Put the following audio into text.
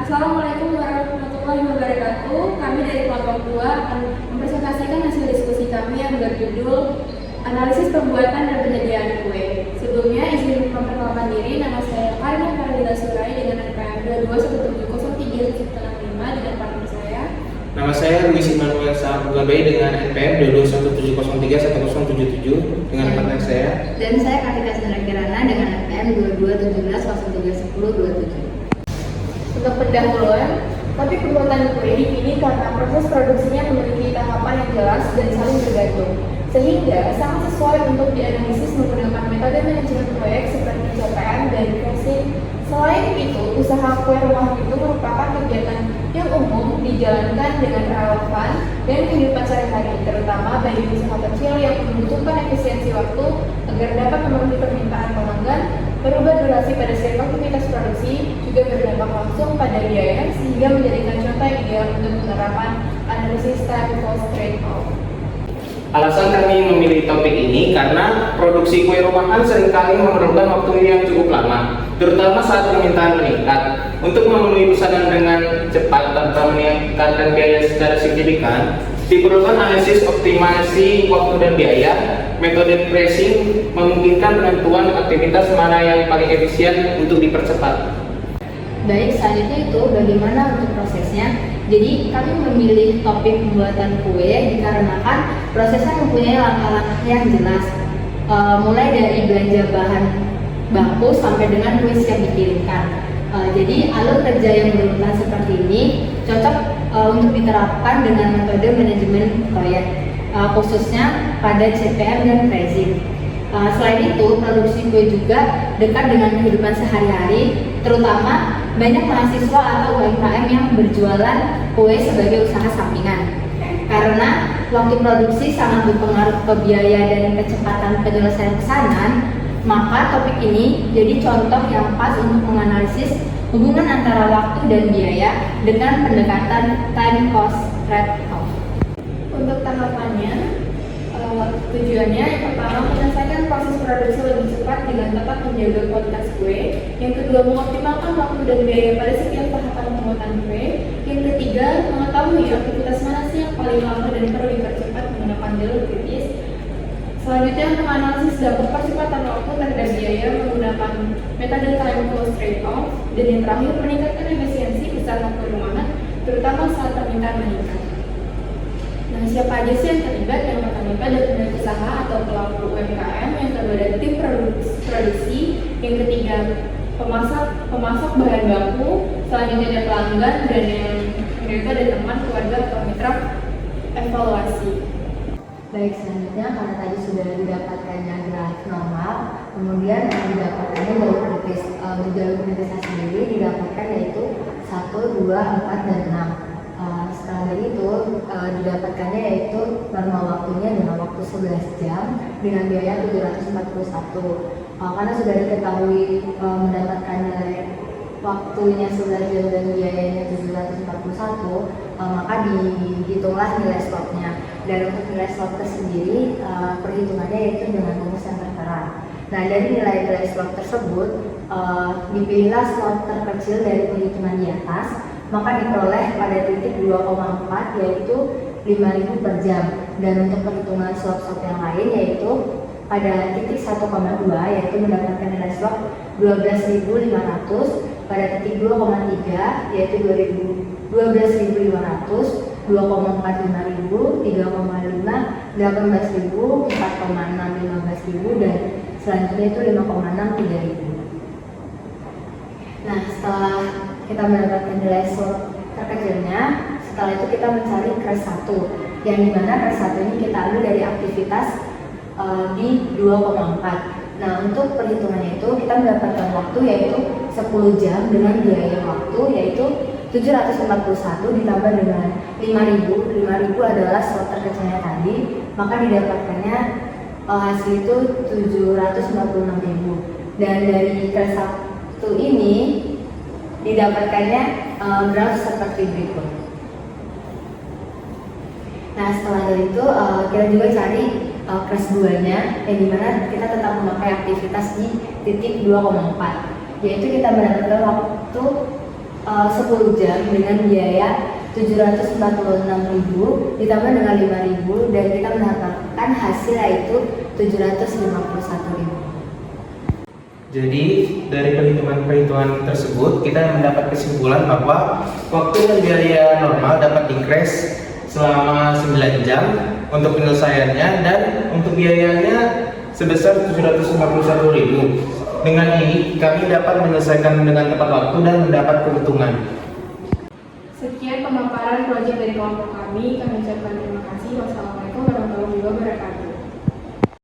Assalamualaikum warahmatullahi wabarakatuh. Kami dari kelompok 2 akan mempresentasikan hasil diskusi kami yang berjudul Analisis Pembuatan dan Penyediaan Kue. Sebelumnya izin memperkenalkan diri, nama saya Karina Faridila Surai dengan NPM 22170365 dengan partner saya. Nama saya Luis Immanuel Sahabugabai dengan NPM 2217031077 dengan partner saya. Dan saya Kartika Sandra Kirana dengan NPM 2217013027. Untuk pendahuluan, topik pembuatan kue dipilih karena proses produksinya memiliki tahapan yang jelas dan saling bergantung, sehingga sangat sesuai untuk dianalisis menggunakan metode manajemen proyek seperti CPM dan pricing. Selain itu, usaha kue rumah itu merupakan kegiatan yang umum dijalankan dengan relevan dan kehidupan sehari-hari, terutama bagi usaha kecil yang membutuhkan efisiensi waktu agar dapat memenuhi permintaan pelanggan. Berubah durasi pada setiap aktivitas produksi juga berdampak langsung pada biaya, sehingga menjadikan contoh yang ideal untuk penerapan analisis time cost trade-off. Alasan kami memilih topik ini karena produksi kue rumahan seringkali memerlukan waktu yang cukup lama, terutama saat permintaan meningkat. Untuk memenuhi pesanan dengan cepat tanpa meningkatkan biaya secara signifikan, diperlukan analisis optimasi waktu dan biaya. Metode pricing memungkinkan penentuan aktivitas mana yang paling efisien untuk dipercepat. Baik, selanjutnya itu bagaimana untuk prosesnya. Jadi kami memilih topik pembuatan kue dikarenakan prosesnya mempunyai langkah-langkah yang jelas, mulai dari belanja bahan baku sampai dengan kue siap dikirimkan. Jadi alur kerja yang berurutan seperti ini cocok untuk diterapkan dengan metode manajemen proyek, khususnya pada CPM dan pricing. Selain itu, produksi kue juga dekat dengan kehidupan sehari-hari, terutama banyak mahasiswa atau UMKM yang berjualan kue sebagai usaha sampingan. Karena waktu produksi sangat berpengaruh ke biaya dan kecepatan penyelesaian pesanan, maka topik ini jadi contoh yang pas untuk menganalisis hubungan antara waktu dan biaya dengan pendekatan time cost trade-off. Untuk tahapannya, tujuannya yang pertama menyelesaikan proses produksi lebih cepat dengan tetap menjaga kualitas kue. Yang kedua, mengoptimalkan waktu dan biaya pada setiap tahapan pembuatan kue. Yang ketiga, mengetahui aktivitas mana sih yang paling lama dan perlu dipercepat menggunakan jalur kritis. Selanjutnya, menganalisis dampak percepatan waktu terhadap biaya menggunakan metode time cost trade-off. Dan yang terakhir, meningkatkan efisiensi usaha kue rumahan, terutama saat permintaan meningkat. Nah, siapa aja sih yang terlibat? Yang pertama ada pemilik usaha atau pelaku UMKM, yang kedua ada tim produksi, yang ketiga pemasok bahan baku, selanjutnya ada pelanggan, dan yang kedua ada teman, keluarga atau mitra evaluasi. Baik, selanjutnya karena tadi sudah didapatkannya grafik normal, kemudian yang didapatkannya jalur kritisnya sendiri didapatkan yaitu 1, 2, 4, dan 6. Setelah dari itu didapatkannya yaitu normal waktunya dengan waktu 11 jam dengan biaya 741. Karena sudah diketahui mendapatkan nilai waktunya 11 jam dan biayanya 741, maka dihitunglah nilai slotnya. Dan untuk nilai slot tersendiri perhitungannya yaitu dengan rumus yang tertera. Nah, dari nilai slot tersebut dipilihlah slot terkecil dari perhitungan di atas, maka diperoleh pada titik 2,4 yaitu 5.000 per jam. Dan untuk perhitungan slot-slot yang lain yaitu pada titik 1,2 yaitu mendapatkan nilai slot 12.500, pada titik 2,3 yaitu 12.500, 2,45.000, 3,5, 18.000, 4,6, 15.000, dan selanjutnya itu 5,6, 3.000. Nah, setelah kita mendapatkan nilai slot terkecilnya, setelah itu kita mencari crash 1, yang dimana crash 1 ini kita ambil dari aktivitas di 2,4. Nah, untuk perhitungannya itu kita mendapatkan waktu yaitu 10 jam dengan biaya waktu yaitu 741 ditambah dengan 5.000 adalah slot terkecilnya tadi, maka didapatkannya hasil itu 796.000. Dan dari crash 1 ini didapatkannya graf seperti berikut. Nah, setelah dari itu kita juga cari crash 2-nya, yang dimana kita tetap memakai aktivitas di titik 2,4, yaitu kita mendapatkan waktu 10 jam dengan biaya 746.000 ditambah dengan 5.000 dan kita mendapatkan hasil yaitu 751.000. Jadi dari perhitungan tersebut kita mendapat kesimpulan bahwa waktu dan biaya normal dapat di-crash selama 9 jam untuk penyelesaiannya dan untuk biayanya sebesar 751.000. Dengan ini kami dapat menyelesaikan dengan tepat waktu dan mendapat keuntungan. Sekian pemaparan proyek dari kelompok kami. Kami ucapkan terima kasih. Wassalamualaikum warahmatullahi wabarakatuh.